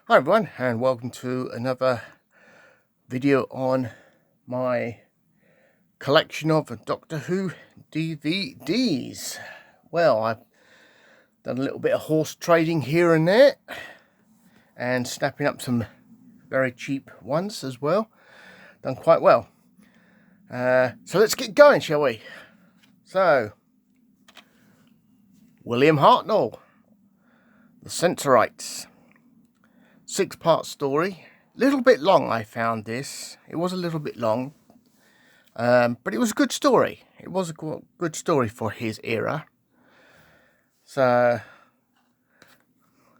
Hi everyone, and welcome to another video on my collection of Doctor Who DVDs. Well, I've done a little bit of horse trading here and there and snapping up some very cheap ones as well. Done quite well. So let's get going, shall we? So, William Hartnell, The Sensorites. 6-part story. Little bit long, I found this. It was a little bit long. But it was a good story. It was a good story for his era. So,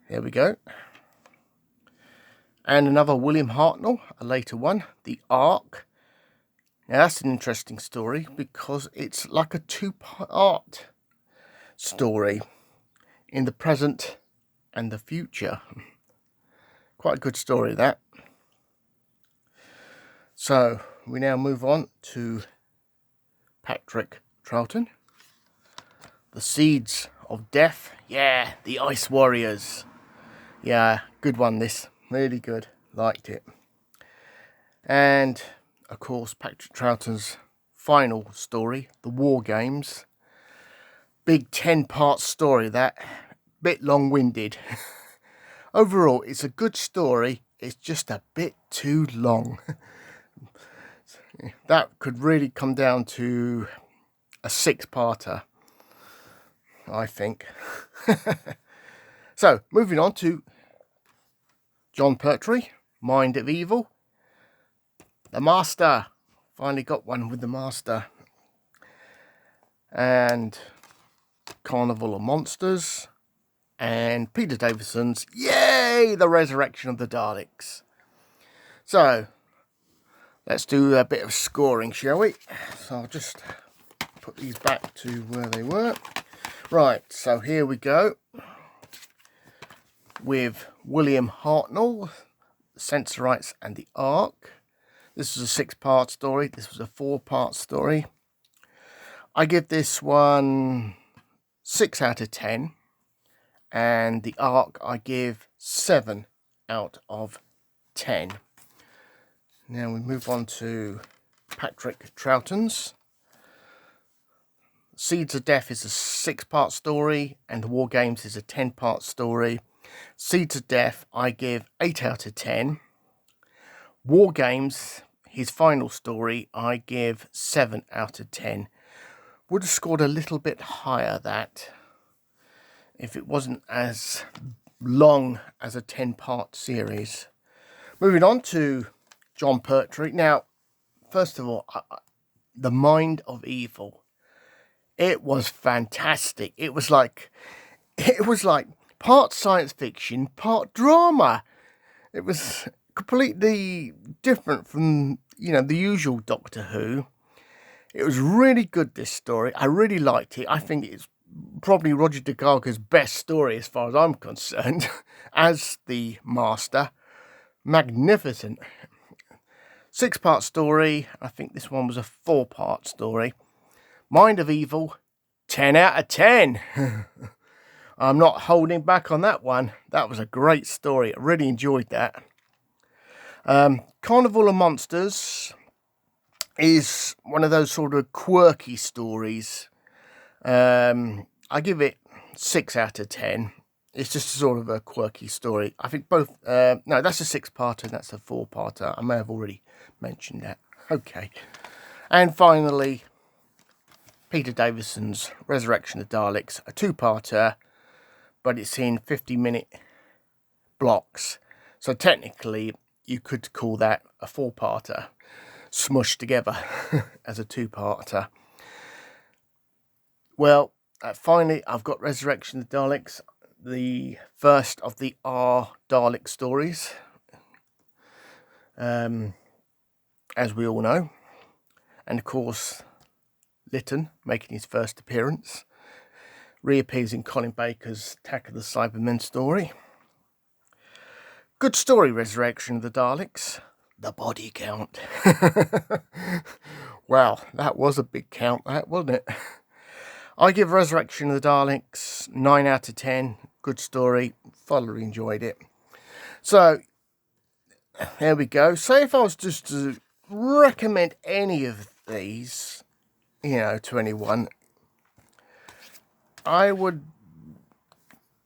here we go. And another William Hartnell, a later one, The Ark. Now, that's an interesting story because it's like a 2-part story in the present and the future. Quite a good story, that. So, we now move on to Patrick Troughton. The Seeds of Death. Yeah, the Ice Warriors. Yeah, good one this. Really good. Liked it. And, of course, Patrick Troughton's final story, The War Games. Big 10-part story, that. Bit long-winded. Overall, it's a good story. It's just a bit too long. That could really come down to a 6-parter, I think. So, moving on to Jon Pertwee, Mind of Evil. The Master. Finally got one with the Master. And Carnival of Monsters. And Peter Davison's, yay, The Resurrection of the Daleks. So, let's do a bit of scoring, shall we? So I'll just put these back to where they were. Right, so here we go. With William Hartnell, The Sensorites and The Ark. This was a 6-part story. This was a 4-part story. I give this one 6 out of 10. And The Ark I give 7 out of 10. Now we move on to Patrick Troughton's. Seeds of Death is a 6-part story, and The War Games is a 10-part story. Seeds of Death I give 8 out of 10. War Games, his final story, I give 7 out of 10. Would have scored a little bit higher, that, if it wasn't as long as a 10-part series. Moving on to Jon Pertwee. Now, first of all, The Mind of Evil. It was fantastic. It was like part science fiction, part drama. It was completely different from, the usual Doctor Who. It was really good, this story. I really liked it. I think it's probably Roger Degalga's best story as far as I'm concerned, as the Master. Magnificent. 6-part story. I think this one was a 4-part story. Mind of Evil, 10 out of 10. I'm not holding back on that one. That was a great story. I really enjoyed that. Carnival of Monsters is one of those sort of quirky stories. I give it 6 out of 10. It's just sort of a quirky story. I think both... no, that's a 6-parter and that's a 4-parter. I may have already mentioned that. Okay. And finally, Peter Davison's Resurrection of the Daleks, a 2-parter, but it's in 50-minute blocks. So technically, you could call that a 4-parter, smushed together as a 2-parter. Well, finally, I've got Resurrection of the Daleks, the first of the R Dalek stories, as we all know. And of course, Lytton making his first appearance, reappears in Colin Baker's Attack of the Cybermen story. Good story, Resurrection of the Daleks. The body count. Wow, that was a big count, that, wasn't it? I give Resurrection of the Daleks 9 out of 10. Good story. Thoroughly enjoyed it. So there we go. Say if I was just to recommend any of these, you know, to anyone, I would,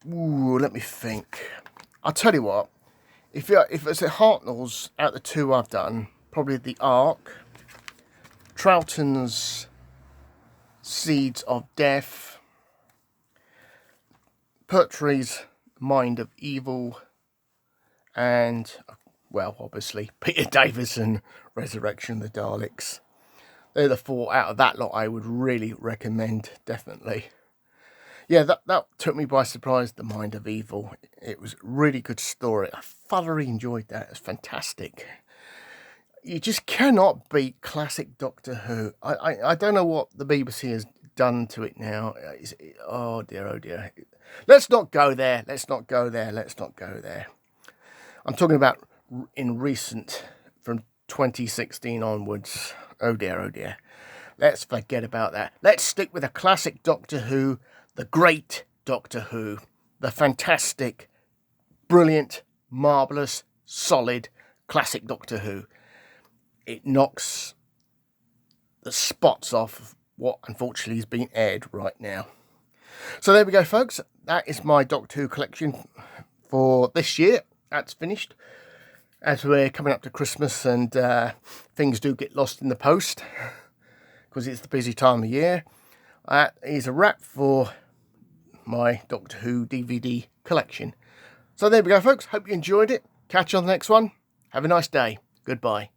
let me think. I'll tell you what, if it's a Hartnell's, out the two I've done, probably the Ark, Troughton's Seeds of Death, Pertree's Mind of Evil, and, well, obviously, Peter Davison, Resurrection of the Daleks. They're the four out of that lot I would really recommend, definitely. Yeah, that took me by surprise, The Mind of Evil. It was a really good story. I thoroughly enjoyed that. It was fantastic. You just cannot beat classic Doctor Who. I don't know what the BBC has done to it now. Oh dear, oh dear. Let's not go there. Let's not go there. Let's not go there. I'm talking about in recent, from 2016 onwards. Oh dear, oh dear. Let's forget about that. Let's stick with a classic Doctor Who, the great Doctor Who, the fantastic, brilliant, marvellous, solid, classic Doctor Who. It knocks the spots off of what unfortunately is being aired right now. So there we go, folks. That is my Doctor Who collection for this year. That's finished. As we're coming up to Christmas and things do get lost in the post because it's the busy time of year. That is a wrap for my Doctor Who DVD collection. So there we go, folks. Hope you enjoyed it. Catch you on the next one. Have a nice day. Goodbye.